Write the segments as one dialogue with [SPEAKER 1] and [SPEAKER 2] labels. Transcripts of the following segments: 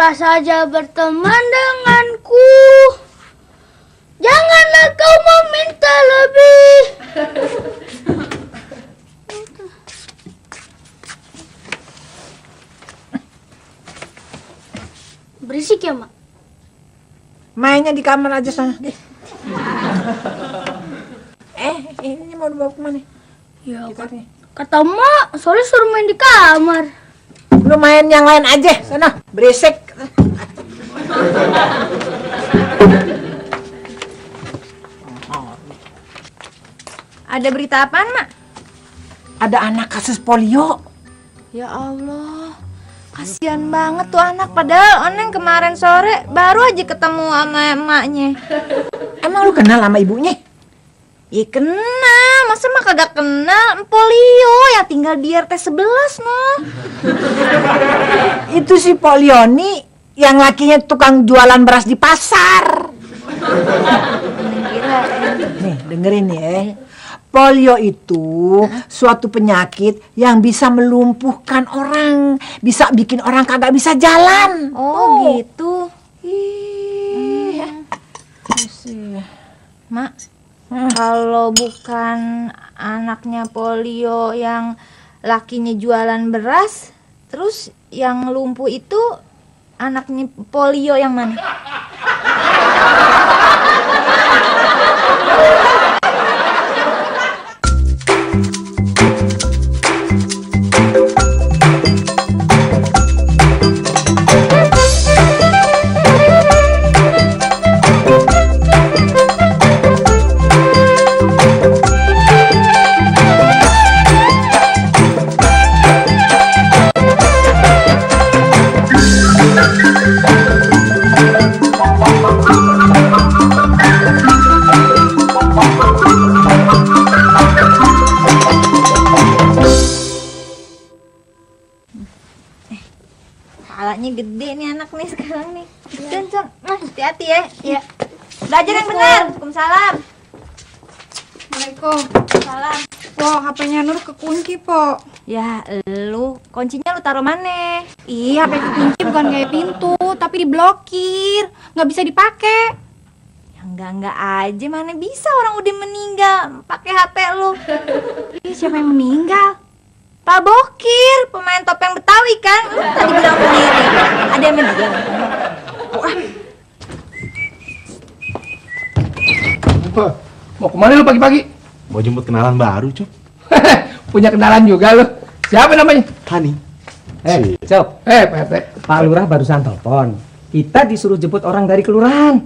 [SPEAKER 1] Marilah saja berteman denganku. Janganlah kau meminta lebih. Berisik ya, Mak?
[SPEAKER 2] Mainnya di kamar aja sana. Ini mau dibawa kemana?
[SPEAKER 1] Ya, kata Mak, soalnya suruh main di kamar.
[SPEAKER 2] Lu main yang lain aja, sana. Berisik.
[SPEAKER 3] Ada berita apaan, Mak?
[SPEAKER 2] Ada anak kasus polio.
[SPEAKER 3] Ya Allah, kasihan banget tuh anak. Padahal Oneng kemarin sore baru aja ketemu sama emaknya.
[SPEAKER 2] Emang lu kenal sama ibunya?
[SPEAKER 3] Ya kenal, masa mah kagak kenal? Polio yang tinggal di RT 11 noh.
[SPEAKER 2] Itu si Polioni yang lakinya tukang jualan beras di pasar. Nih, dengerin ya. Polio itu suatu penyakit yang bisa melumpuhkan orang, bisa bikin orang kagak bisa jalan.
[SPEAKER 3] Oh, gitu. Mak, kalau bukan anaknya Polio yang lakinya jualan beras, terus yang lumpuh itu anaknya Polio yang mana? Palanya gede nih anak nih sekarang nih. Cun, hati-hati ya. Iya. Belajar yang benar. Waalaikumsalam.
[SPEAKER 4] Waalaikumsalam. Po, HP-nya Nur kekunci, Po.
[SPEAKER 3] Ya, kuncinya lu taruh mana?
[SPEAKER 4] Iya, HP kekunci bukan kayak pintu, tapi diblokir. Nggak bisa dipakai.
[SPEAKER 3] Ya enggak aja, mana bisa orang udah meninggal pakai HP lu.
[SPEAKER 4] Ih, siapa yang meninggal?
[SPEAKER 3] Pak Bokir, pemain topeng Betawi kan? Tadi bilang sendiri. Ada yang meninggal.
[SPEAKER 5] Mau kemana lu pagi-pagi?
[SPEAKER 6] Mau jemput kenalan baru, Cop.
[SPEAKER 5] Punya kenalan juga lu. Siapa namanya?
[SPEAKER 6] Hani.
[SPEAKER 7] Cop.
[SPEAKER 5] Pak RT.
[SPEAKER 7] Pak Lurah barusan telepon. Kita disuruh jemput orang dari kelurahan.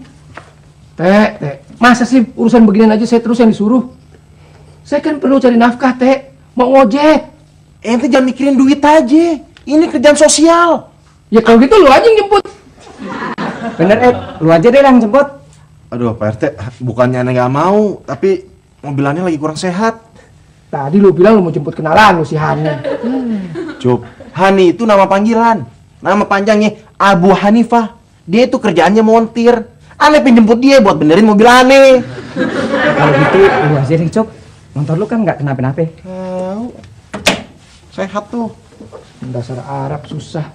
[SPEAKER 5] Teh. Masa sih urusan beginian aja saya terus yang disuruh? Saya kan perlu cari nafkah, Teh. Mau ngojek.
[SPEAKER 6] Ente jangan mikirin duit aja. Ini kerjaan sosial.
[SPEAKER 5] Ya kalau gitu lu aja yang jemput.
[SPEAKER 7] Bener, lu aja deh yang jemput.
[SPEAKER 6] Aduh, Pak RT, bukannya aneh nggak mau, tapi mobilannya lagi kurang sehat.
[SPEAKER 5] Tadi lu bilang lu mau jemput kenalan lu si Hani.
[SPEAKER 6] Cop, Hani itu nama panggilan. Nama panjangnya Abu Hanifah. Dia itu kerjaannya montir. Aneh penjemput dia buat benerin mobil aneh.
[SPEAKER 7] Kalau gitu lu aja deh, Cop. Motor lu kan nggak kenapa-napa.
[SPEAKER 6] Sehat tuh.
[SPEAKER 5] Dasar Arab susah.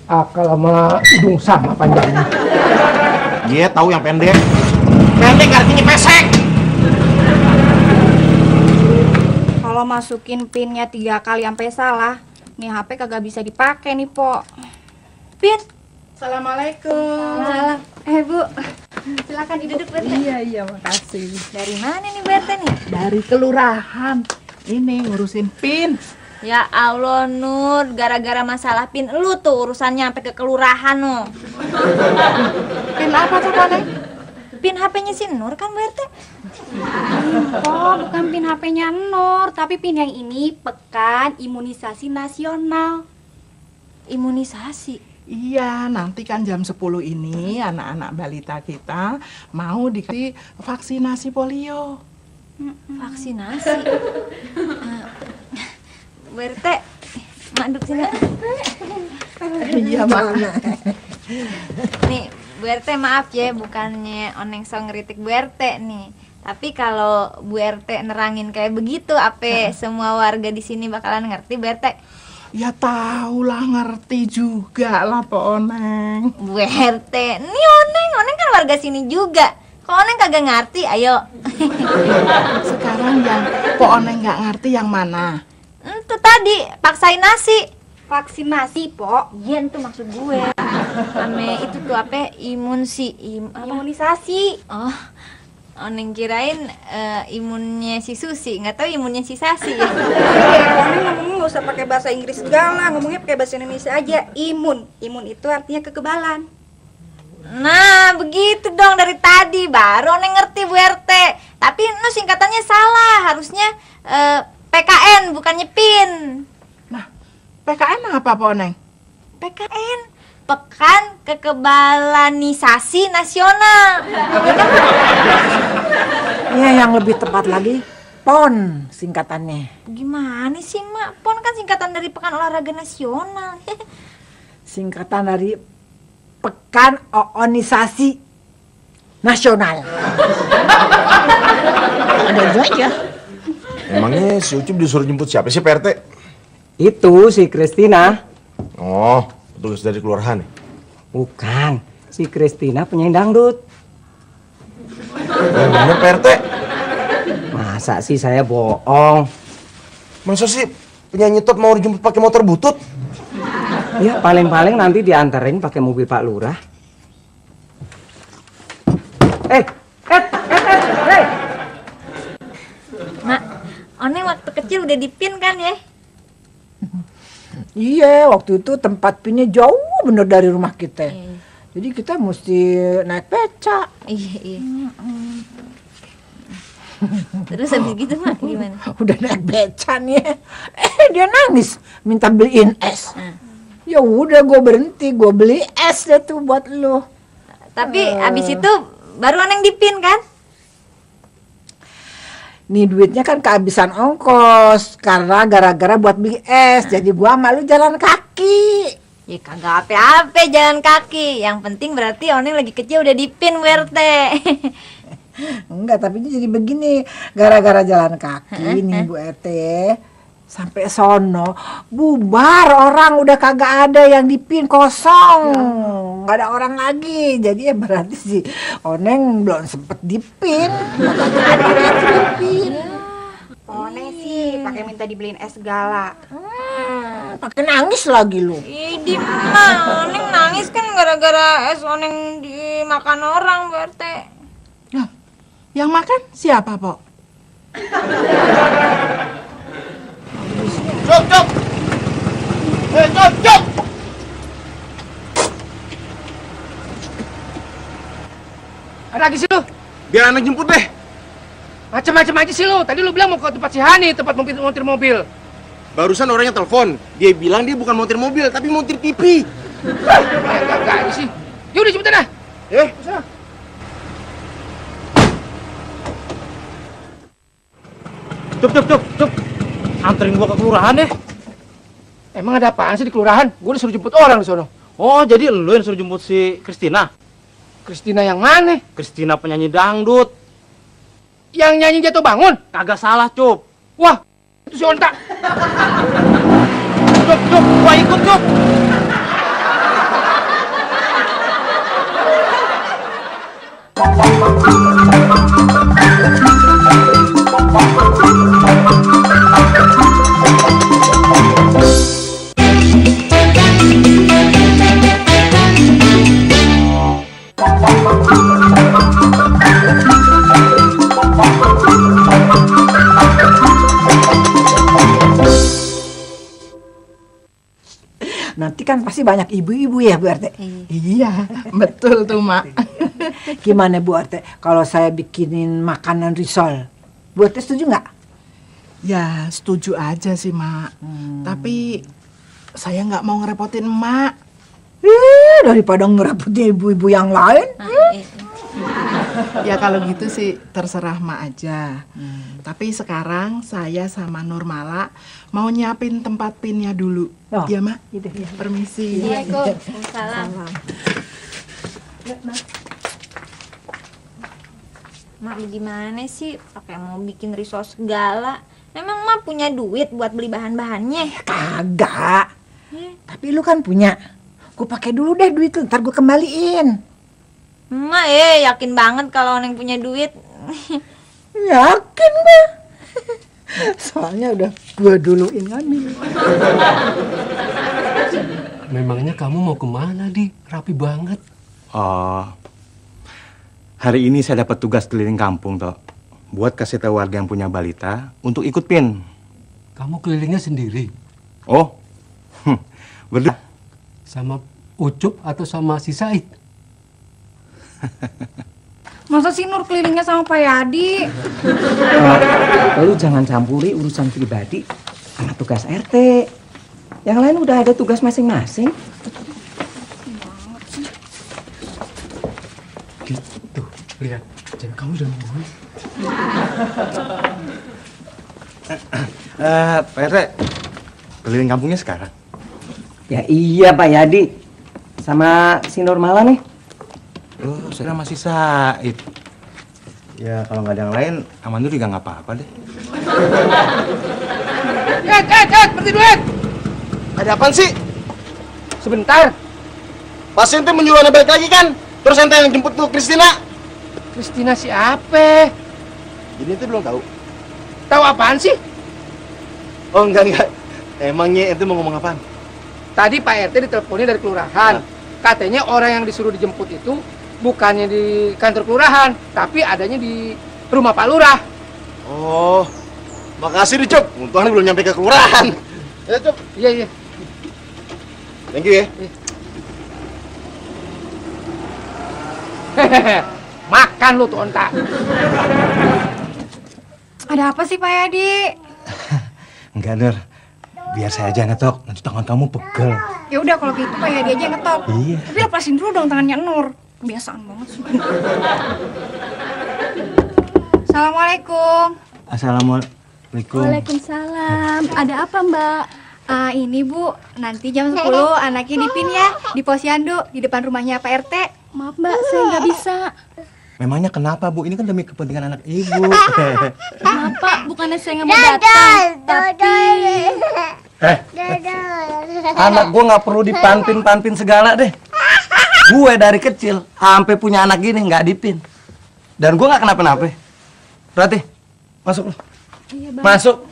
[SPEAKER 5] Akal sama hidung sama panjangnya.
[SPEAKER 6] Dia tahu yang pendek. Pendek artinya pesek.
[SPEAKER 4] Kalau masukin pinnya 3 kali sampai salah, nih HP kagak bisa dipakai nih, Po.
[SPEAKER 3] Pin.
[SPEAKER 4] Assalamualaikum.
[SPEAKER 3] Salam.
[SPEAKER 4] Bu. Silakan duduk, Bu.
[SPEAKER 2] Iya, makasih.
[SPEAKER 3] Dari mana nih BRT nih?
[SPEAKER 2] Dari kelurahan. Ini ngurusin PIN.
[SPEAKER 3] Ya Allah Nur, gara-gara masalah PIN lu tuh urusannya sampai ke kelurahan no.
[SPEAKER 2] PIN apa tuh, Neng?
[SPEAKER 3] PIN HP-nya si Nur kan BRT?
[SPEAKER 4] Oh, bukan PIN HP-nya Nur, tapi PIN yang ini Pekan Imunisasi Nasional.
[SPEAKER 3] Imunisasi?
[SPEAKER 2] Iya, nanti kan jam 10 ini anak-anak balita kita mau dikasih vaksinasi polio.
[SPEAKER 3] Vaksinasi? BRT, mak duduk sini.
[SPEAKER 2] Iya, mana?
[SPEAKER 3] Nih, Bu RT maaf ya, bukannya Oneng so ngeritik Bu RT nih. Tapi kalau Bu RT nerangin kayak begitu, apa semua warga di sini bakalan ngerti Bu RT?
[SPEAKER 8] Ya tahulah, ngerti juga lah Po Oneng.
[SPEAKER 3] Bu RT, ini Oneng kan warga sini juga. Kok Oneng kagak ngerti, ayo.
[SPEAKER 8] Sekarang yang Po Oneng nggak ngerti yang mana?
[SPEAKER 3] Itu tadi, paksain nasi.
[SPEAKER 4] Vaksinasi, Pok.
[SPEAKER 3] Iya, itu maksud gue. Ame itu tuh apa?
[SPEAKER 4] Imunisasi.
[SPEAKER 3] Oh, Oneng kirain imunnya si Susi, nggak tahu imunnya si Sasi ya.
[SPEAKER 4] Oneng ngomongnya nggak usah pakai bahasa Inggris segala, ngomongnya pakai bahasa Indonesia aja. Imun itu artinya kekebalan.
[SPEAKER 3] Nah, begitu dong dari tadi, baru Oneng ngerti Bu RT. Tapi no singkatannya salah, harusnya PKN bukannya PIN.
[SPEAKER 8] PKN apa Po Oneng?
[SPEAKER 3] PKN, Pekan Kekebalanisasi Nasional.
[SPEAKER 2] Ya, yang lebih tepat lagi, PON singkatannya.
[SPEAKER 3] Gimana sih, Mak? PON kan singkatan dari Pekan Olahraga Nasional.
[SPEAKER 2] Singkatan dari Pekan Oonisasi Nasional. Ada aja.
[SPEAKER 6] Emangnya si Ucup disuruh jemput siapa sih Pak RT?
[SPEAKER 7] Itu si Kristina.
[SPEAKER 6] Oh, petugas dari kelurahan ya?
[SPEAKER 7] Bukan, si Kristina penyanyi dangdut.
[SPEAKER 6] Yang bener Pak RT?
[SPEAKER 7] Masa sih saya bohong?
[SPEAKER 6] Masa sih penyanyi top mau dijemput pakai motor butut?
[SPEAKER 7] Ya paling-paling nanti dianterin pakai mobil Pak Lurah. Hey!
[SPEAKER 3] Mak, Oneng waktu kecil udah dipin kan ya?
[SPEAKER 2] Iya, waktu itu tempat pinnya jauh bener dari rumah kita. Jadi kita mesti naik beca.
[SPEAKER 3] Iya. Terus habis gitu, Mak, gimana?
[SPEAKER 2] Udah naik beca nih. Dia nangis minta beliin es. Ya udah, gue berhenti, gue beli es deh tuh buat lo.
[SPEAKER 3] Tapi abis itu baru Oneng dipin kan?
[SPEAKER 2] Nih duitnya kan kehabisan ongkos karena gara-gara buat beli es. Jadi gua malu jalan kaki.
[SPEAKER 3] Ya kagak apa-apa jalan kaki. Yang penting berarti Oneng lagi kecil udah dipin Bu RT.
[SPEAKER 2] Enggak, tapi ini jadi begini. Gara-gara jalan kaki nih Bu RT, sampai sono bubar orang, udah kagak ada yang dipin, kosong. Nggak ada orang lagi. Jadi ya berarti si Oneng belum sempet dipin.
[SPEAKER 4] Oneng sih pakai minta dibeliin es segala.
[SPEAKER 2] Pakai nangis lagi lu.
[SPEAKER 3] Idi mah, Oneng nangis kan gara-gara es Oneng dimakan orang Bu RT.
[SPEAKER 8] Loh, yang makan siapa Po?
[SPEAKER 6] Cop! Cop!
[SPEAKER 5] Ada lagi sih lu?
[SPEAKER 6] Biar anak jemput deh.
[SPEAKER 5] Macam-macam aja sih lu. Tadi lu bilang mau ke tempat si Hani, tempat montir mobil.
[SPEAKER 6] Barusan orangnya telepon. Dia bilang dia bukan montir mobil, tapi montir TV.
[SPEAKER 5] Enggak aja sih. Yaudah cepetan dah. Sana.
[SPEAKER 7] Cuk. Anterin gua ke kelurahan deh.
[SPEAKER 5] Emang ada apaan sih di kelurahan? Gue disuruh jemput orang di sono.
[SPEAKER 7] Oh, jadi lu yang suruh jemput si Kristina?
[SPEAKER 5] Kristina yang mana?
[SPEAKER 7] Kristina penyanyi dangdut.
[SPEAKER 5] Yang nyanyi jatuh bangun?
[SPEAKER 7] Kagak salah, Cup.
[SPEAKER 5] Wah, itu si Onta.
[SPEAKER 7] Cup, gua ikut, Cup.
[SPEAKER 2] Nanti kan pasti banyak ibu-ibu ya Bu RT.
[SPEAKER 8] Iya, betul tuh Mak.
[SPEAKER 2] Gimana Bu RT kalau saya bikinin makanan risol? Bu RT setuju nggak?
[SPEAKER 8] Ya setuju aja sih Mak. Tapi saya nggak mau ngerepotin Mak.
[SPEAKER 2] Daripada ngerepotin ibu-ibu yang lain.
[SPEAKER 8] Ya kalau gitu sih terserah Mak aja. Tapi sekarang saya sama Nurmala mau nyiapin tempat pinnya dulu.
[SPEAKER 2] Oh,
[SPEAKER 8] ya Mak?
[SPEAKER 2] gitu, ya.
[SPEAKER 8] Permisi.
[SPEAKER 3] Waalaikumsalam. Mak, lu gimana sih pakai mau bikin risol segala? Emang mak punya duit buat beli bahan-bahannya?
[SPEAKER 2] Kagak. Tapi lu kan punya. Gue pakai dulu deh duit lu, ntar gue kembaliin.
[SPEAKER 3] Mak yakin banget kalau Neng punya duit.
[SPEAKER 2] Yakin gue. Soalnya udah gue duluin ngambil.
[SPEAKER 9] Memangnya kamu mau kemana, Di? Rapi banget.
[SPEAKER 6] Oh, hari ini saya dapat tugas keliling kampung, toh. Buat kasih tahu warga yang punya balita untuk ikut PIN.
[SPEAKER 9] Kamu kelilingnya sendiri?
[SPEAKER 6] Oh, berdua.
[SPEAKER 9] Sama Ucup atau sama si Said?
[SPEAKER 4] Masa sih Nur kelilingnya sama Pak Yadi?
[SPEAKER 7] Lu jangan campuri urusan pribadi sama tugas RT. Yang lain udah ada tugas masing-masing.
[SPEAKER 9] Gitu, lihat. Jadi kamu udah nungguin.
[SPEAKER 6] Pak RT, keliling kampungnya sekarang.
[SPEAKER 7] Ya iya Pak Yadi. Sama si Normala nih.
[SPEAKER 6] Oh, saya masih Said. Ya, kalau nggak ada yang lain, Amanur juga nggak apa-apa deh.
[SPEAKER 5] Berhenti duit.
[SPEAKER 6] Ada apaan sih?
[SPEAKER 5] Sebentar.
[SPEAKER 6] Pas ente menyuruh anda balik lagi kan? Terus ente yang jemput tuh Kristina.
[SPEAKER 5] Kristina siapa?
[SPEAKER 6] Jadi ente belum tahu?
[SPEAKER 5] Tahu apaan sih?
[SPEAKER 6] Oh, enggak. Emangnya ente mau ngomong apaan?
[SPEAKER 5] Tadi Pak RT diteleponnya dari kelurahan. Katanya orang yang disuruh dijemput itu bukannya di kantor kelurahan, tapi adanya di rumah Pak Lurah.
[SPEAKER 6] Oh, makasih nih, Cuk. Untungnya belum nyampe ke kelurahan. Ya, Cuk.
[SPEAKER 5] Iya.
[SPEAKER 6] Thank you ya.
[SPEAKER 5] Hehehe, makan lu tuh onta.
[SPEAKER 4] Ada apa sih Pak Yadi?
[SPEAKER 6] Enggak, Nur. Biar saya aja ngetok, nanti tangan kamu pegel.
[SPEAKER 4] Ya udah kalau gitu Pak Yadi aja yang ngetok.
[SPEAKER 6] Iya.
[SPEAKER 4] Tapi lepasin dulu dong tangannya Nur. Kebiasaan banget sih. Assalamualaikum.
[SPEAKER 6] Assalamualaikum.
[SPEAKER 1] Waalaikumsalam. Ada apa, Mbak?
[SPEAKER 4] Ini Bu, nanti jam 10 anaknya dipin ya di posyandu di depan rumahnya Pak RT.
[SPEAKER 1] Maaf, Mbak, saya nggak bisa.
[SPEAKER 6] Memangnya kenapa, Bu? Ini kan demi kepentingan anak Ibu.
[SPEAKER 1] Maaf, Pak, bukannya saya nggak mau datang, tapi
[SPEAKER 7] Anak gue nggak perlu dipanpin segala deh. Gue dari kecil sampai punya anak gini nggak dipin. Dan gue nggak kenapa-napa. Berarti masuk lo.
[SPEAKER 1] Iya, Bang.
[SPEAKER 7] Masuk.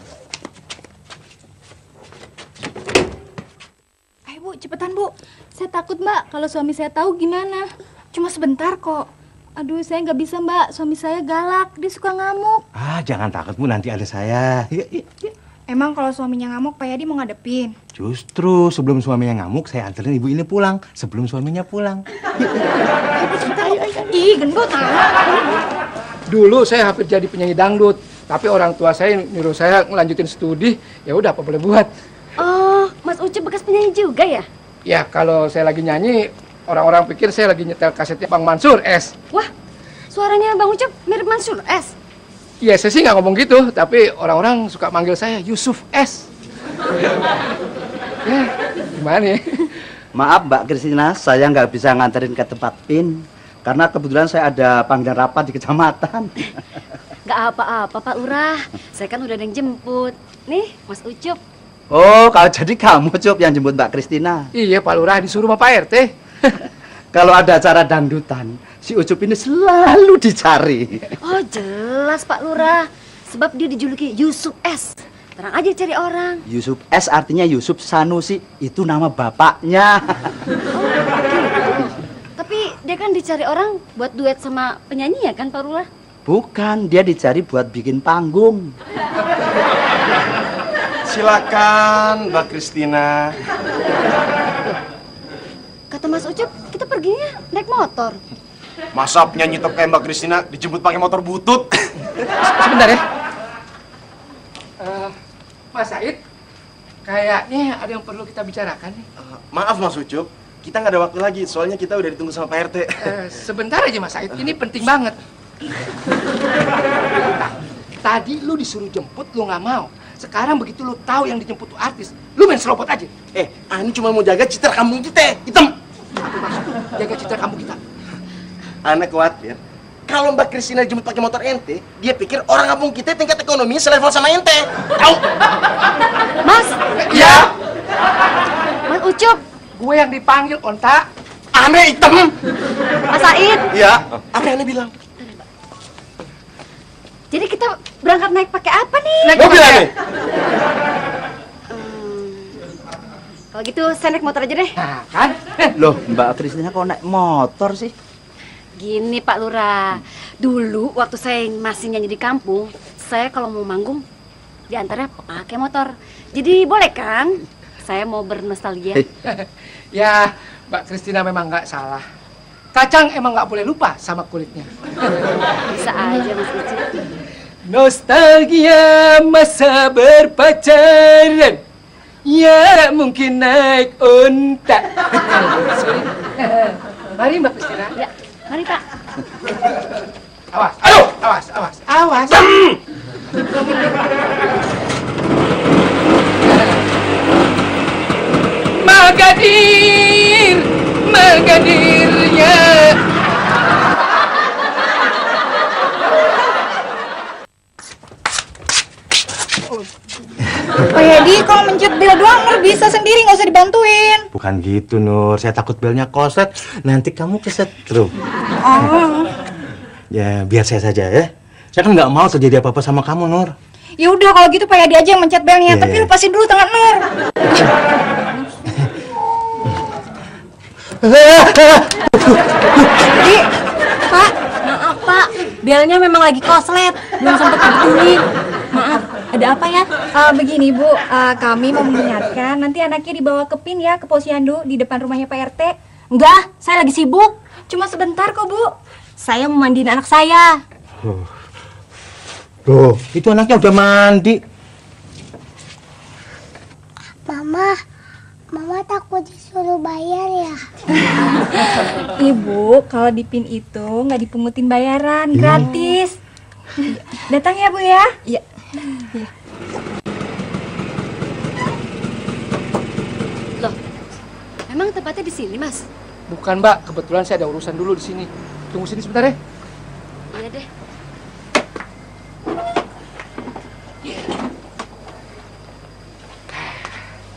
[SPEAKER 4] Ayo Bu, cepetan Bu.
[SPEAKER 1] Saya takut, Mbak, kalau suami saya tahu gimana.
[SPEAKER 4] Cuma sebentar kok.
[SPEAKER 1] Aduh, saya nggak bisa, Mbak. Suami saya galak, dia suka ngamuk.
[SPEAKER 6] Ah, jangan takut, Bu. Nanti ada saya. Yuk.
[SPEAKER 4] Emang kalau suaminya ngamuk Pak Yadi mau ngadepin?
[SPEAKER 6] Justru sebelum suaminya ngamuk, saya anterin ibu ini pulang. Sebelum suaminya pulang.
[SPEAKER 4] Ih, gendut.
[SPEAKER 5] Dulu saya hampir jadi penyanyi dangdut, tapi orang tua saya nyuruh saya ngelanjutin studi. Ya udah, apa boleh buat.
[SPEAKER 1] Oh, Mas Ucup bekas penyanyi juga ya?
[SPEAKER 5] Ya kalau saya lagi nyanyi, orang-orang pikir saya lagi nyetel kasetnya Bang Mansur S.
[SPEAKER 1] Wah, suaranya Bang Ucup mirip Mansur S.
[SPEAKER 5] Iya, saya sih nggak ngomong gitu, tapi orang-orang suka manggil saya Yusuf S. Ya, gimana ya?
[SPEAKER 10] Maaf Mbak Kristina, saya nggak bisa nganterin ke tempat PIN karena kebetulan saya ada panggilan rapat di kecamatan.
[SPEAKER 1] Nggak apa-apa, Pak Lurah. Saya kan udah ada yang jemput. Nih, Mas Ucup.
[SPEAKER 10] Oh, kalau jadi kamu Cup yang jemput Mbak Kristina.
[SPEAKER 5] Iya, Pak Lurah disuruh sama Pak RT.
[SPEAKER 10] Kalau ada acara dangdutan, si Ucup ini selalu dicari.
[SPEAKER 1] Oh, jelas Pak Lurah. Sebab dia dijuluki Yusuf S. Terang aja cari orang.
[SPEAKER 10] Yusuf S artinya Yusuf Sanusi, itu nama bapaknya.
[SPEAKER 1] Tapi dia kan dicari orang buat duet sama penyanyi ya kan Pak Lurah?
[SPEAKER 10] Bukan, dia dicari buat bikin panggung.
[SPEAKER 6] Silakan, Mbak Kristina.
[SPEAKER 1] Kata Mas Ucup, kita perginya naik motor.
[SPEAKER 6] Masa penyanyi top kayak Mbak Kristina dijemput pakai motor butut?
[SPEAKER 5] Sebentar ya. Mas Said, kayaknya ada yang perlu kita bicarakan nih.
[SPEAKER 6] Maaf Mas Ucup, kita nggak ada waktu lagi, soalnya kita udah ditunggu sama Pak RT.
[SPEAKER 5] Sebentar aja Mas Said, ini penting banget. Tadi lu disuruh jemput, lu nggak mau. Sekarang begitu lu tahu yang dijemput tuh artis, lu main serobot aja.
[SPEAKER 6] Ani cuma mau jaga citra kampung kita, hitam.
[SPEAKER 5] Apa maksud lu? Jaga citra kampung kita.
[SPEAKER 6] Ana khawatir Kalau Mbak Kristina jemput pakai motor ente, dia pikir orang kampung kita tingkat ekonomi selevel sama ente. Tahu?
[SPEAKER 1] Mas,
[SPEAKER 6] Iya.
[SPEAKER 1] Mas Ucup,
[SPEAKER 5] Gue yang dipanggil onta.
[SPEAKER 6] Ane hitam.
[SPEAKER 1] Mas Said.
[SPEAKER 6] Iya. Apa yang Ane bilang?
[SPEAKER 1] Jadi kita berangkat naik pakai apa nih?
[SPEAKER 6] Mobil Ane.
[SPEAKER 1] Kalau gitu saya naik motor aja deh.
[SPEAKER 5] Nah, kan?
[SPEAKER 10] Loh, Mbak Kristina kok naik motor sih?
[SPEAKER 1] Gini Pak Lurah, dulu waktu saya masih nyanyi di kampung, saya kalau mau manggung diantaranya pakai motor. Jadi boleh kan? Saya mau bernostalgia.
[SPEAKER 5] Ya, Mbak Kristina memang nggak salah. Kacang emang nggak boleh lupa sama kulitnya.
[SPEAKER 1] Bisa aja Mas Ucup.
[SPEAKER 9] Nostalgia masa berpacaran. Ya mungkin naik unta.
[SPEAKER 5] Sorry. Mari Mbak Kristina.
[SPEAKER 1] Ya, mari Pak.
[SPEAKER 5] Awas, aduh, awas, awas, awas.
[SPEAKER 9] Magadir, Magadirnya.
[SPEAKER 3] Pak Yedi, kalau mencet bel doang Nur bisa sendiri, nggak usah dibantuin.
[SPEAKER 6] Bukan gitu, Nur. Saya takut belnya koset. Nanti kamu kesetrum.
[SPEAKER 3] Oh.
[SPEAKER 6] Ya, biar saya saja ya. Saya kan nggak mau terjadi apa-apa sama kamu, Nur.
[SPEAKER 3] Ya udah kalau gitu Pak Yedi aja yang mencet belnya,
[SPEAKER 6] Iya,
[SPEAKER 3] tapi
[SPEAKER 6] iya.
[SPEAKER 3] lepasin dulu tangan Nur.
[SPEAKER 1] Jadi, Pak, maaf Pak, belnya memang lagi koslet, belum sempat dibetulin. Maaf, ada apa ya?
[SPEAKER 3] Begini Bu, kami mau mengingatkan nanti anaknya dibawa ke PIN ya, ke Posyandu di depan rumahnya Pak RT.
[SPEAKER 1] Enggak, saya lagi sibuk. Cuma sebentar kok Bu. Saya mau mandiin anak saya.
[SPEAKER 6] Loh, itu anaknya udah mandi.
[SPEAKER 11] Mama takut disuruh bayar ya.
[SPEAKER 3] Ibu, kalau di PIN itu nggak dipungutin bayaran, gratis. Datang ya Bu ya. Iya.
[SPEAKER 1] Loh, memang tempatnya di sini Mas?
[SPEAKER 5] Bukan Mbak, kebetulan saya ada urusan dulu di sini. Tunggu sini sebentar ya.
[SPEAKER 1] Iya deh.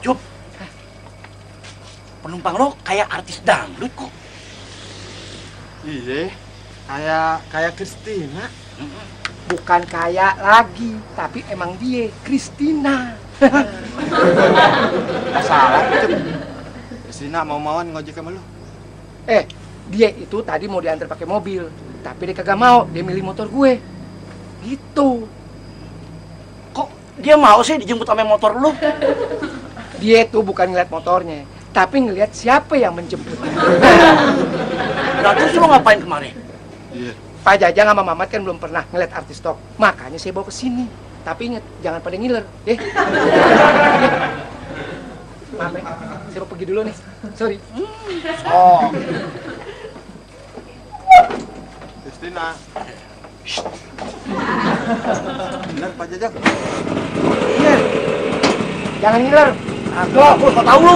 [SPEAKER 10] Cup. Penumpang lo kayak artis dangdut kok.
[SPEAKER 6] Iya, kayak Kristina.
[SPEAKER 5] Bukan kayak lagi, tapi emang dia, Kristina.
[SPEAKER 6] Salah, Cep. Kristina mau-mauan ngojek sama lu.
[SPEAKER 5] Dia itu tadi mau diantar pakai mobil, tapi dia kagak mau, dia milih motor gue. Gitu.
[SPEAKER 10] Kok dia mau sih dijemput sama motor lu?
[SPEAKER 5] Dia itu bukan ngeliat motornya, tapi ngeliat siapa yang menjemput.
[SPEAKER 10] Nah, terus lu ngapain kemarin?
[SPEAKER 6] Iya.
[SPEAKER 5] Pak Jajang sama Mamat kan belum pernah ngeliat artis top, makanya saya bawa ke sini. Tapi inget, jangan pada ngiler, deh. Maaf ya, saya mau pergi dulu nih. Sorry.
[SPEAKER 6] Oh. Kristina. Benar Pak Jajang.
[SPEAKER 5] Iya. Jangan ngiler.
[SPEAKER 10] Agak, gua nggak tahu lu.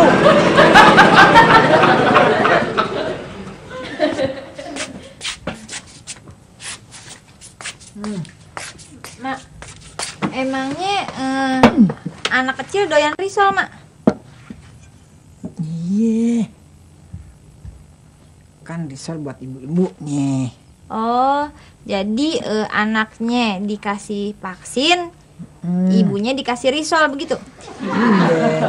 [SPEAKER 3] Mak, emangnya anak kecil doyan risol, Mak?
[SPEAKER 2] Iya. Kan risol buat ibu-ibunya.
[SPEAKER 3] Oh, jadi anaknya dikasih vaksin, ibunya dikasih risol begitu?
[SPEAKER 2] Iya.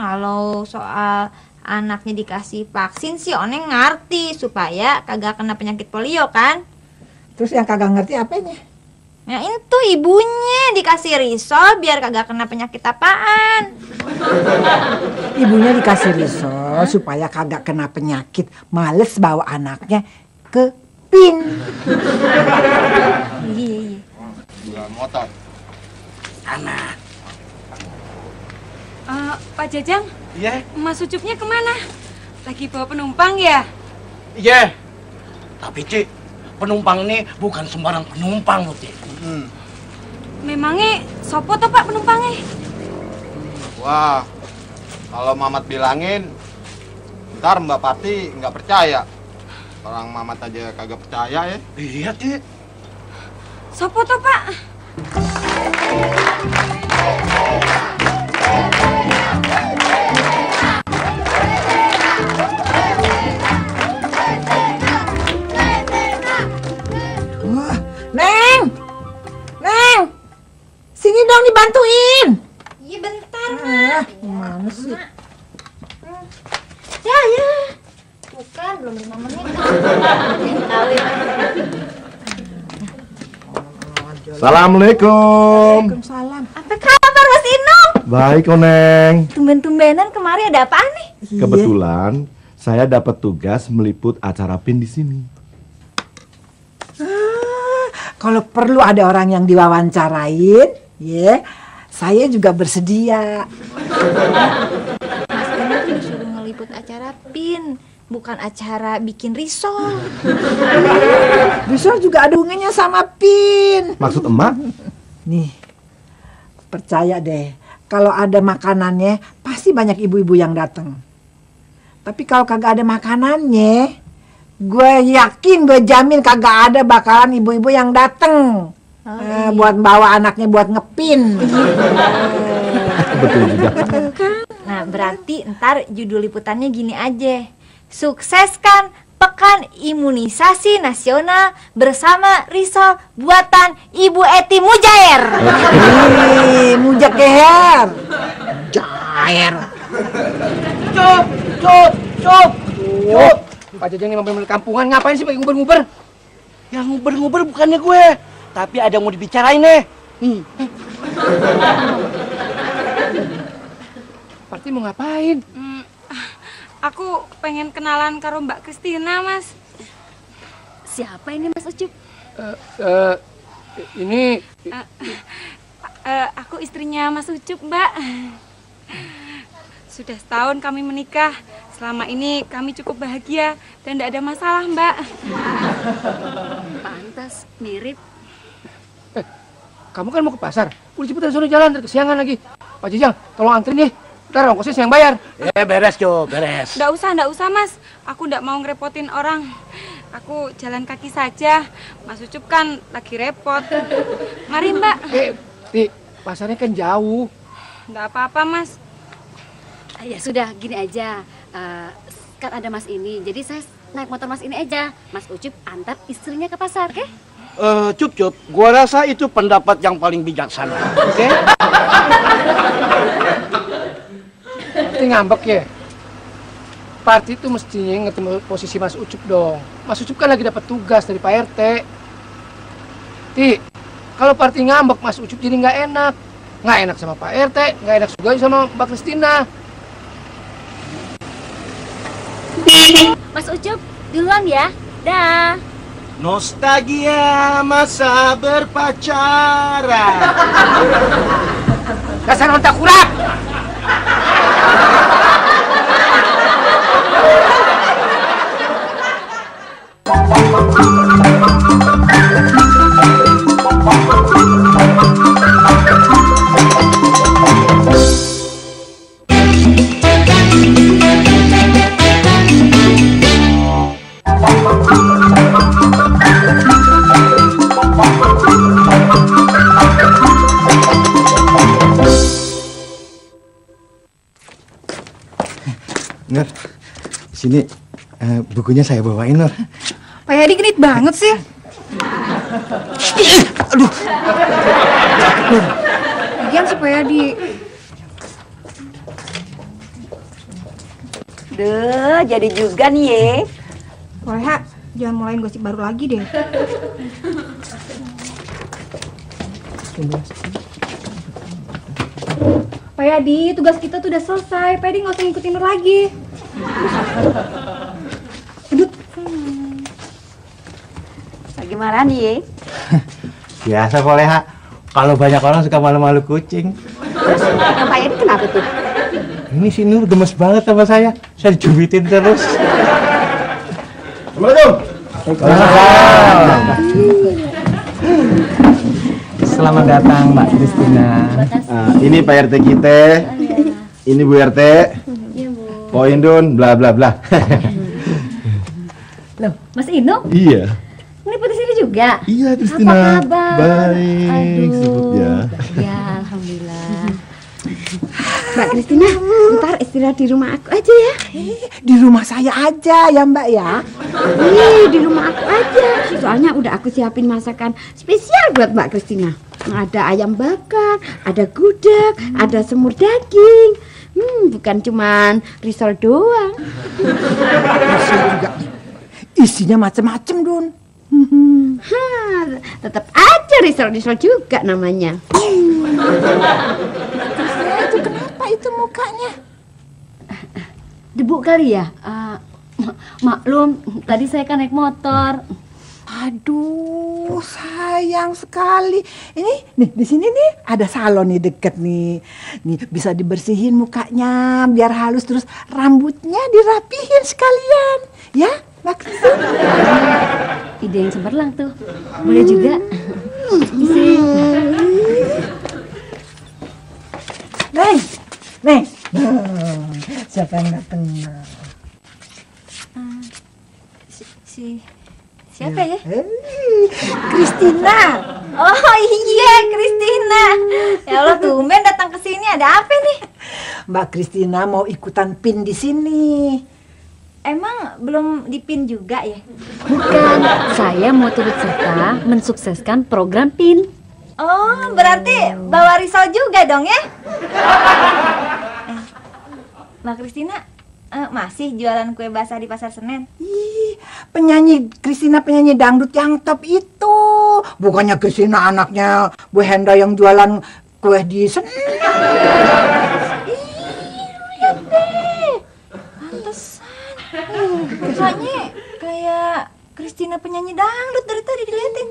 [SPEAKER 3] Kalau soal anaknya dikasih vaksin sih Oneng ngerti supaya kagak kena penyakit polio kan?
[SPEAKER 2] Terus yang kagak ngerti apanya?
[SPEAKER 3] Ya itu ibunya dikasih risol biar kagak kena penyakit apaan?
[SPEAKER 2] Ibunya dikasih risol supaya kagak kena penyakit, males bawa anaknya ke PIN.
[SPEAKER 3] Iya.
[SPEAKER 6] Jual motor.
[SPEAKER 10] Anak.
[SPEAKER 4] Pak Jajang,
[SPEAKER 10] Iya.
[SPEAKER 4] Mas Ucupnya kemana? Lagi bawa penumpang ya?
[SPEAKER 10] Iya. Tapi Cik, penumpang ini bukan sembarang penumpang loh, Cik.
[SPEAKER 4] Memangnya sopo toh Pak penumpangnya?
[SPEAKER 12] Wah, kalau Mamat bilangin, ntar Mbak Pati nggak percaya. Orang Mamat aja kagak percaya ya.
[SPEAKER 10] Iya, Cik.
[SPEAKER 4] Sopo to, Pak?
[SPEAKER 2] Wah, Neng! Neng! Sini dong dibantuin.
[SPEAKER 3] Iya bentar,
[SPEAKER 2] Mana sih?
[SPEAKER 3] Ya. Bukan, belum 5 menit.
[SPEAKER 6] Assalamualaikum.
[SPEAKER 2] Waalaikumsalam.
[SPEAKER 3] Apa kabar Mas Inung?
[SPEAKER 6] Baik, Neng.
[SPEAKER 3] Tumben-tumbenan kemari ada apaan nih?
[SPEAKER 6] Kebetulan saya dapat tugas meliput acara PIN di sini.
[SPEAKER 2] Kalau perlu ada orang yang diwawancarain, ya, saya juga bersedia.
[SPEAKER 3] Mas Inung tuh disuruh ngeliput acara PIN, bukan acara bikin risol.
[SPEAKER 2] Risol juga ada hubungannya sama PIN.
[SPEAKER 6] Maksud emak?
[SPEAKER 2] Nih, percaya deh, kalau ada makanannya pasti banyak ibu-ibu yang datang. Tapi kalau kagak ada makanannya, gue yakin, gue jamin kagak ada bakalan ibu-ibu yang datang buat bawa anaknya buat ngepin.
[SPEAKER 6] Betul juga.
[SPEAKER 3] Nah, berarti ntar judul liputannya gini aja. Sukseskan Pekan Imunisasi Nasional bersama risol buatan Ibu Eti Mujair.
[SPEAKER 2] Mujair. Jair.
[SPEAKER 5] Cup. Pak Jajang ini mobil kampungan, ngapain sih pakai nguber-nguber?
[SPEAKER 10] Yang nguber-nguber bukannya gue, tapi ada yang mau dibicarain nih.
[SPEAKER 5] Parti mau ngapain?
[SPEAKER 4] Aku pengen kenalan karo Mbak Kristina, Mas.
[SPEAKER 1] Siapa ini Mas Ucup?
[SPEAKER 5] Ini
[SPEAKER 4] Aku istrinya Mas Ucup, Mbak. Sudah setahun kami menikah. Selama ini kami cukup bahagia dan tidak ada masalah, Mbak.
[SPEAKER 1] Pantas, mirip.
[SPEAKER 5] kamu kan mau ke pasar. Udah cepetan sono jalan, kesiangan lagi. Pak Jajang, tolong anterin nih. Ntar ongkosnya saya yang bayar.
[SPEAKER 10] Beres, Jo, beres.
[SPEAKER 4] Nggak usah, Mas. Aku nggak mau ngerepotin orang. Aku jalan kaki saja. Mas Ucup kan lagi repot. Mari, Mbak.
[SPEAKER 5] Ti, pasarnya kan jauh.
[SPEAKER 4] Nggak apa-apa, Mas.
[SPEAKER 1] Ya sudah, gini aja. Kan ada Mas ini, jadi saya naik motor Mas ini aja. Mas Ucup antar istrinya ke pasar, oke?
[SPEAKER 10] Cup, gua rasa itu pendapat yang paling bijaksana. Oke?
[SPEAKER 5] Parti ngambek ya? Parti itu mestinya ngetemu posisi Mas Ucup dong. Mas Ucup kan lagi dapat tugas dari Pak RT. Ti, kalau Parti ngambek Mas Ucup jadi nggak enak. Nggak enak sama Pak RT, nggak enak juga sama Mbak Kristina.
[SPEAKER 1] Mas Ucup, duluan ya. Dah.
[SPEAKER 6] Nostalgia masa berpacaran.
[SPEAKER 5] Dasar ontak kurang.
[SPEAKER 7] Nur, sini bukunya saya bawain, Nur.
[SPEAKER 4] Pak Yadi genit banget sih.
[SPEAKER 7] Aduh.
[SPEAKER 4] Lagian si Pak Yadi.
[SPEAKER 13] Duh, jadi juga nih ye.
[SPEAKER 4] Leha, jangan mulain gosip baru lagi deh. Pak Yadi, tugas kita tuh udah selesai. Pak Yadi nggak usah ngikutin Nur lagi.
[SPEAKER 13] Bagaimana nih ye?
[SPEAKER 7] Biasa kok, Leha. Kalau banyak orang suka malu-malu kucing.
[SPEAKER 13] Yang Pak Yadi kenapa tuh?
[SPEAKER 7] Ini si Nur gemes banget sama saya. Saya dijubitin terus.
[SPEAKER 6] Assalamualaikum.
[SPEAKER 7] Selamat datang, Mbak Kristina.
[SPEAKER 6] Ini Pak RT kita. Ini Bu RT. Poindun, bla bla bla.
[SPEAKER 1] Loh, Mas Inu?
[SPEAKER 14] Iya.
[SPEAKER 1] Ngeliput di sini juga?
[SPEAKER 14] Iya, Kristina.
[SPEAKER 1] Apa kabar?
[SPEAKER 14] Baik.
[SPEAKER 1] Aduh.
[SPEAKER 14] Ya.
[SPEAKER 1] Ya, alhamdulillah.
[SPEAKER 13] Mbak Kristina, ntar istirahat di rumah aku aja ya.
[SPEAKER 2] Di rumah saya aja ya Mbak ya.
[SPEAKER 13] Di rumah aku aja. Soalnya udah aku siapin masakan spesial buat Mbak Kristina. Ada ayam bakar, ada gudeg, ada semur daging. Bukan cuman risol doang.
[SPEAKER 2] Isinya macem-macem, Dun.
[SPEAKER 13] Tetap aja risol juga namanya.
[SPEAKER 2] Itu kenapa itu mukanya?
[SPEAKER 1] Debu kali ya? Maklum, tadi saya kan naik motor.
[SPEAKER 2] Aduh, sayang sekali. Ini nih di sini nih ada salon nih deket nih. Nih bisa dibersihin mukanya biar halus, terus rambutnya dirapihin sekalian. Ya, Mbak Kristina.
[SPEAKER 1] Ide yang cemerlang tuh. Boleh juga. Isi.
[SPEAKER 2] Neng. Siapa yang datang?
[SPEAKER 3] Siapa ya?
[SPEAKER 2] Kristina.
[SPEAKER 3] Oh iya, Kristina. Ya Allah, tumben datang ke sini. Ada apa nih?
[SPEAKER 2] Mbak Kristina mau ikutan PIN di sini.
[SPEAKER 3] Emang belum dipin juga ya?
[SPEAKER 1] Bukan, saya mau turut serta mensukseskan program PIN.
[SPEAKER 3] Oh, berarti bawa risol juga dong ya? Mbak Kristina, masih jualan kue basah di Pasar Senen?
[SPEAKER 2] Penyanyi Kristina, penyanyi dangdut yang top itu. Bukannya Kristina anaknya Bu Henda yang jualan kue di Senen.
[SPEAKER 3] Iya deh, pantesan. Mukanya kayak Kristina penyanyi dangdut dari tadi diliatin.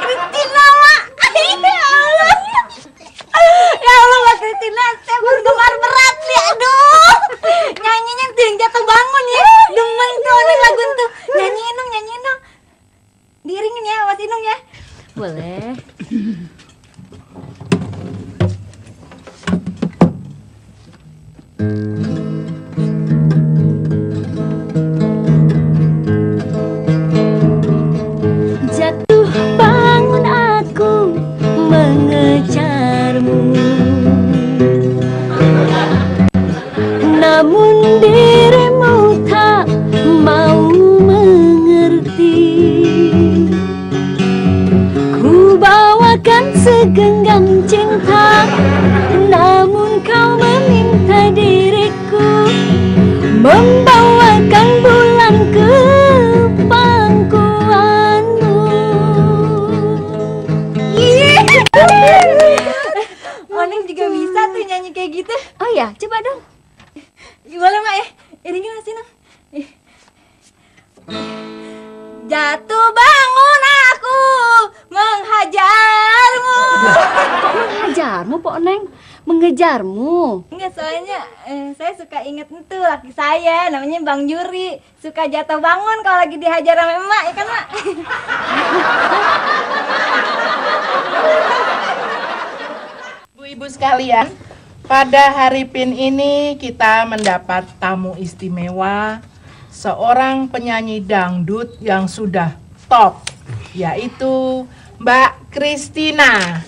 [SPEAKER 3] Kristina, Mak. Ya Allah, Mbak Kristina, saya bergemar berat nih. Aduh, nyanyinya tuh yang jatuh bangun ya. Demen tuh nih lagu tuh. Nyanyiin dong. Diiringin ya, Mas Inung ya.
[SPEAKER 1] Boleh. Jatuh bangun aku mengejarmu, namun dirimu tak mau mengerti. Ku bawakan segenggam cinta, namun kau meminta diriku membawakan bulan ke pangkuanmu.
[SPEAKER 3] Oning juga bisa tuh nyanyi kayak gitu.
[SPEAKER 1] Oh ya, coba dong.
[SPEAKER 3] Boleh, Mak ya? Iringin Mas Inung. Jatuh bangun aku menghajarmu.
[SPEAKER 1] Menghajarmu, Pok Neng? Mengejarmu?
[SPEAKER 3] Enggak, soalnya saya suka inget itu laki saya, namanya Bang Juri. Suka jatuh bangun kalau lagi dihajar sama emak, ya kan, Mak?
[SPEAKER 8] Ibu-ibu sekalian, pada hari PIN ini kita mendapat tamu istimewa, seorang penyanyi dangdut yang sudah top, yaitu Mbak Kristina.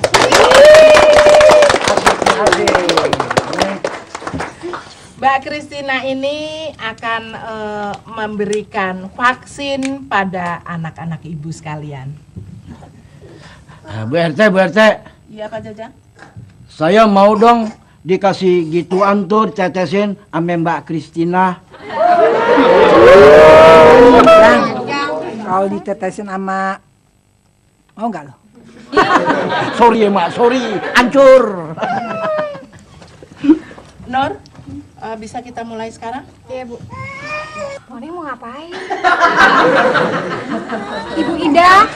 [SPEAKER 8] Mbak Kristina ini akan memberikan vaksin pada anak-anak ibu sekalian.
[SPEAKER 10] Bu RT.
[SPEAKER 8] Iya, Pak Jajang.
[SPEAKER 10] Saya mau dong dikasih gituan tuh cetesin ame Mbak Kristina.
[SPEAKER 2] Kalau ditetesin sama mau nggak lo?
[SPEAKER 10] Sorry ya Mak, sorry, hancur.
[SPEAKER 8] Nur, bisa kita mulai sekarang?
[SPEAKER 4] Iya, Bu. Moni mau ngapain? Ibu Ida.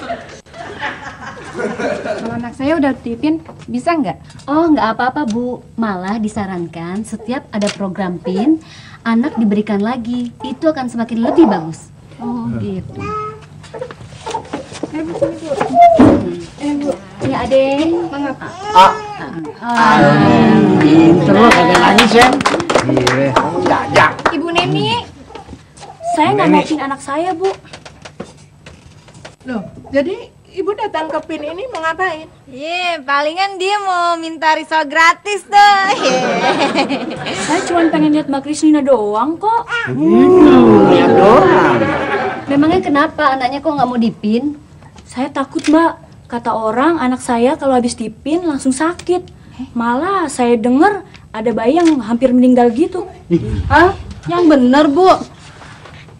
[SPEAKER 4] Kalau anak saya udah tipin, bisa nggak?
[SPEAKER 1] Oh, nggak apa-apa, Bu. Malah disarankan setiap ada program PIN, anak diberikan lagi. Itu akan semakin lebih bagus.
[SPEAKER 4] Oh, gitu.
[SPEAKER 1] Bu. Ya, Adek.
[SPEAKER 10] Ah,
[SPEAKER 5] Pinter lo, kagak nangis ya. Iya, jajak.
[SPEAKER 3] Ibu Neni, saya nggak mau pin anak saya, Bu.
[SPEAKER 8] Loh, jadi ibu datang ke PIN ini mau ngapain?
[SPEAKER 3] Iya, palingan dia mau minta risol gratis tuh.
[SPEAKER 14] Saya cuma pengen lihat Mbak Kristina doang kok.
[SPEAKER 5] Lihat doang.
[SPEAKER 1] Memangnya kenapa anaknya kok nggak mau dipin?
[SPEAKER 14] Saya takut, Mbak. Kata orang anak saya kalau habis dipin langsung sakit. Malah saya dengar ada bayi yang hampir meninggal gitu.
[SPEAKER 3] Hah? Yang bener, Bu.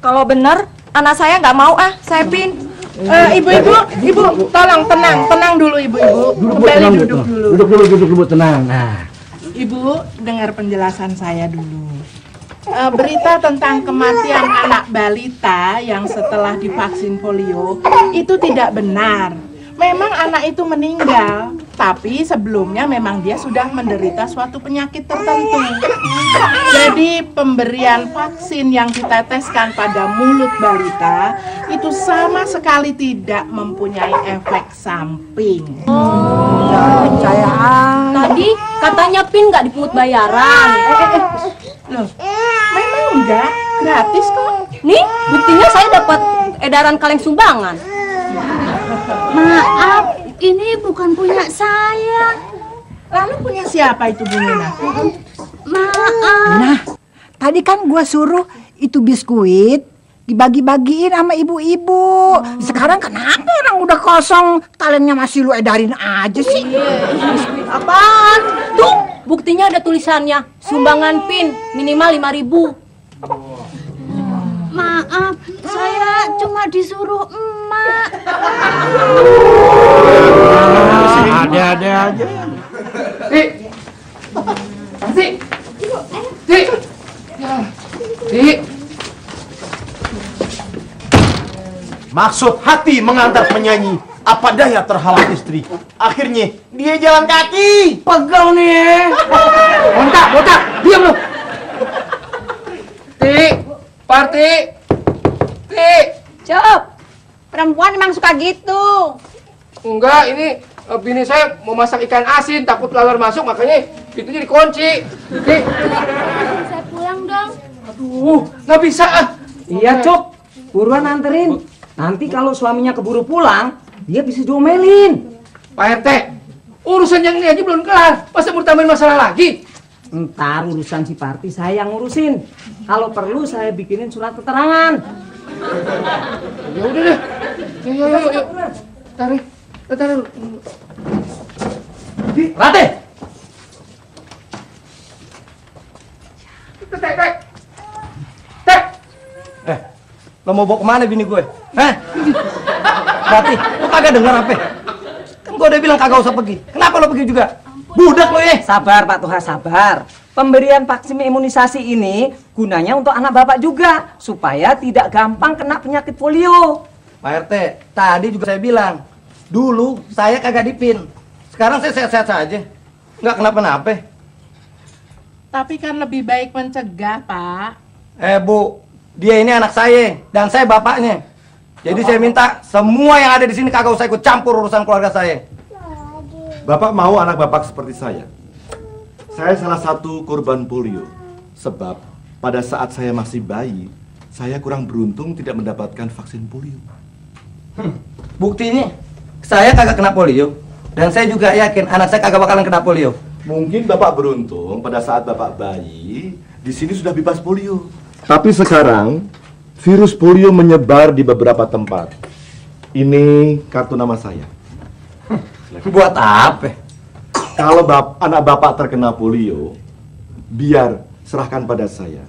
[SPEAKER 3] Kalau bener, anak saya nggak mau saya pin.
[SPEAKER 8] Ibu, tolong tenang dulu ibu-ibu. Kembali duduk dulu.
[SPEAKER 5] Duduk dulu, tenang. Nah,
[SPEAKER 8] Ibu, dengar penjelasan saya dulu. Berita tentang kematian anak balita yang setelah divaksin polio itu tidak benar. Memang anak itu meninggal, tapi sebelumnya memang dia sudah menderita suatu penyakit tertentu. Jadi pemberian vaksin yang diteteskan pada mulut balita itu sama sekali tidak mempunyai efek samping.
[SPEAKER 3] Tadi katanya pin nggak dipungut bayaran.
[SPEAKER 8] Loh, memang enggak, gratis kok.
[SPEAKER 3] Nih, buktinya saya dapat edaran kaleng sumbangan.
[SPEAKER 13] Maaf, ini bukan punya saya.
[SPEAKER 8] Lalu punya siapa itu Bu Nina?
[SPEAKER 13] Maaf.
[SPEAKER 2] Nah, tadi kan gua suruh itu biskuit dibagi-bagiin sama ibu-ibu. Sekarang kenapa orang udah kosong, talentnya masih lu edarin aja sih?
[SPEAKER 3] Apaan? Tuh, buktinya ada tulisannya. Sumbangan pin minimal 5.000.
[SPEAKER 13] Maaf, saya cuma disuruh emak.
[SPEAKER 5] ada aja.
[SPEAKER 6] Maksud hati mengantar penyanyi, apa daya terhalang istri. Akhirnya dia jalan kaki.
[SPEAKER 5] Pegel nih. Botak, diam lu. Parti.
[SPEAKER 3] Cep, perempuan emang suka gitu.
[SPEAKER 5] Enggak, ini bini saya mau masak ikan asin, takut laler masuk, makanya pintunya dikunci.
[SPEAKER 14] Saya pulang dong.
[SPEAKER 5] Aduh, nggak bisa ah.
[SPEAKER 7] Iya, Cuk. Buruan anterin. Nanti kalau suaminya keburu pulang, dia bisa diomelin.
[SPEAKER 5] Pak RT, urusan yang ini aja belum kelar. Masa mau tambahin masalah lagi?
[SPEAKER 7] Ntar urusan si Parti saya yang ngurusin. Kalau perlu saya bikinin surat keterangan.
[SPEAKER 5] Ya udah deh. Yuk. Tarik.
[SPEAKER 7] Rate. Lo mau bawa kemana bini gue? Hah? Rati, lo kagak denger apa? Kan gue udah bilang kagak usah pergi. Kenapa lo pergi juga? Budak lo ya? Sabar Pak Tuha, sabar. Pemberian vaksin imunisasi ini gunanya untuk anak bapak juga, supaya tidak gampang kena penyakit polio. Pak RT, tadi juga saya bilang, dulu saya kagak dipin. Sekarang saya sehat-sehat saja. Nggak kenapa-napa.
[SPEAKER 8] Tapi kan lebih baik mencegah, Pak.
[SPEAKER 7] Bu, dia ini anak saya dan saya bapaknya. Jadi saya minta semua yang ada di sini kagak usah ikut campur urusan keluarga saya.
[SPEAKER 6] Bapak mau anak bapak seperti saya. Saya salah satu korban polio. Sebab pada saat saya masih bayi, saya kurang beruntung tidak mendapatkan vaksin polio.
[SPEAKER 7] Buktinya, saya kagak kena polio. Dan saya juga yakin anak saya kagak bakalan kena polio.
[SPEAKER 6] Mungkin bapak beruntung pada saat bapak bayi, di sini sudah bebas polio. Tapi sekarang, virus polio menyebar di beberapa tempat. Ini kartu nama saya.
[SPEAKER 7] Buat apa?
[SPEAKER 6] Kalau anak bapak terkena polio, biar serahkan pada saya.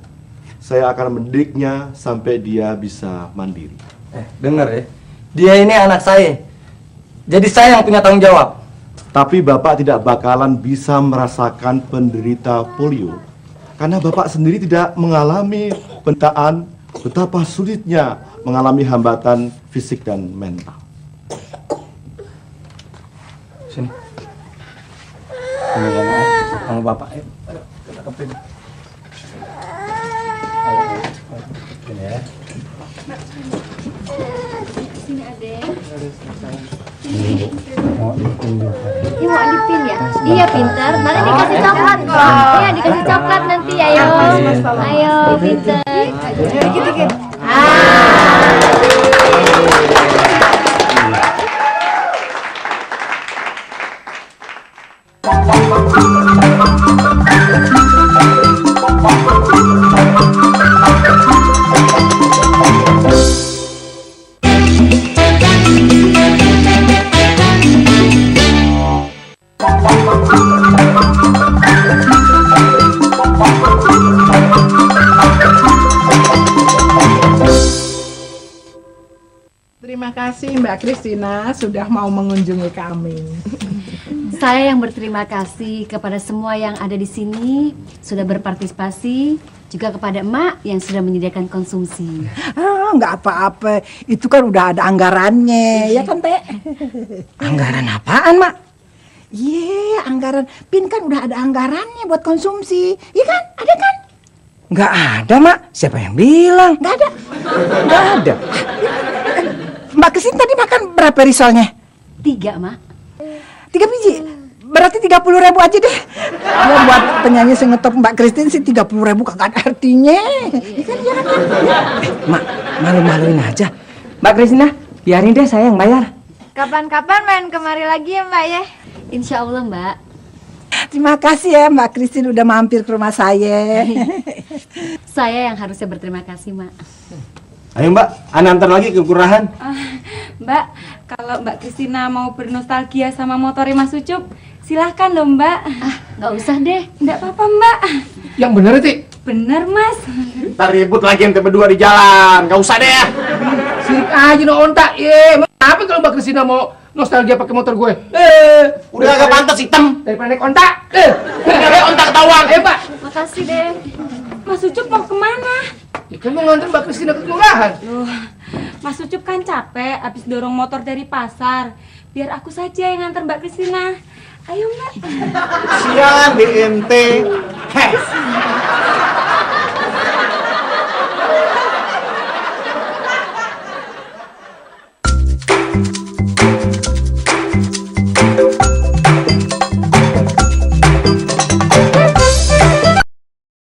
[SPEAKER 6] Saya akan mendidiknya sampai dia bisa mandiri.
[SPEAKER 7] Dengar ya, dia ini anak saya. Jadi saya yang punya tanggung jawab.
[SPEAKER 6] Tapi bapak tidak bakalan bisa merasakan penderita polio. Karena bapak sendiri tidak mengalami penderitaan betapa sulitnya mengalami hambatan fisik dan mental.
[SPEAKER 7] Sini. Ini sama bapak. Ayo, kita ke PIN. Ini ya.
[SPEAKER 1] Sini adek.
[SPEAKER 7] Mau dipin juga.
[SPEAKER 1] Ini mau dipin ya? Iya pinter. Nanti dikasih coklat kok. Iya dikasih coklat nanti ayo. Ayo pinter. Dikit-dikit.
[SPEAKER 8] Terima kasih Mbak Kristina sudah mau mengunjungi kami.
[SPEAKER 1] Saya yang berterima kasih kepada semua yang ada di sini sudah berpartisipasi, juga kepada emak yang sudah menyediakan konsumsi.
[SPEAKER 2] Nggak apa-apa, itu kan udah ada anggarannya, ya kan Teh?
[SPEAKER 7] Anggaran apaan, Mak?
[SPEAKER 2] Iya, anggaran PIN kan udah ada anggarannya buat konsumsi, iya kan? Ada kan?
[SPEAKER 7] Nggak ada, Mak. Siapa yang bilang?
[SPEAKER 2] Nggak ada.
[SPEAKER 7] Nggak ada.
[SPEAKER 2] Mbak Kristin tadi makan berapa risolnya?
[SPEAKER 1] 3, Mak.
[SPEAKER 2] 3 biji? Berarti 30.000 aja deh. Ya buat penyanyi sengetop Mbak Kristin sih 30.000 kagak ada artinya.
[SPEAKER 7] Mak, malu-maluin aja. Mbak Kristina, biarin deh saya yang bayar.
[SPEAKER 3] Kapan-kapan main kemari lagi ya Mbak ya?
[SPEAKER 1] Insya Allah Mbak.
[SPEAKER 2] Terima kasih ya Mbak Kristin udah mampir ke rumah saya.
[SPEAKER 1] Saya yang harusnya berterima kasih Mak.
[SPEAKER 12] Ayo Mbak, antar lagi ke kelurahan.
[SPEAKER 4] Mbak, kalau Mbak Kristina mau bernostalgia sama motornya Mas Ucup, silahkan loh Mbak.
[SPEAKER 1] Nggak usah deh.
[SPEAKER 4] Nggak apa-apa Mbak.
[SPEAKER 5] Yang bener Ti.
[SPEAKER 4] Bener Mas.
[SPEAKER 12] Ntar ribut lagi ente berdua di jalan, nggak usah deh ya.
[SPEAKER 5] Sirik aja no ontak. Apa kalau Mbak Kristina mau nostalgia pakai motor gue?
[SPEAKER 12] Udah agak pantas hitam.
[SPEAKER 5] Daripada naik ontak.
[SPEAKER 12] Ontak ketahuan.
[SPEAKER 5] Pak.
[SPEAKER 1] Makasih deh.
[SPEAKER 4] Mas Ucup mau kemana?
[SPEAKER 5] Ya kan mau nganter Mbak Kristina ke kelurahan.
[SPEAKER 4] Loh, Mas Ucup kan capek abis dorong motor dari pasar. Biar aku saja yang nganter Mbak Kristina. Ayo Mbak.
[SPEAKER 12] Siang di ente.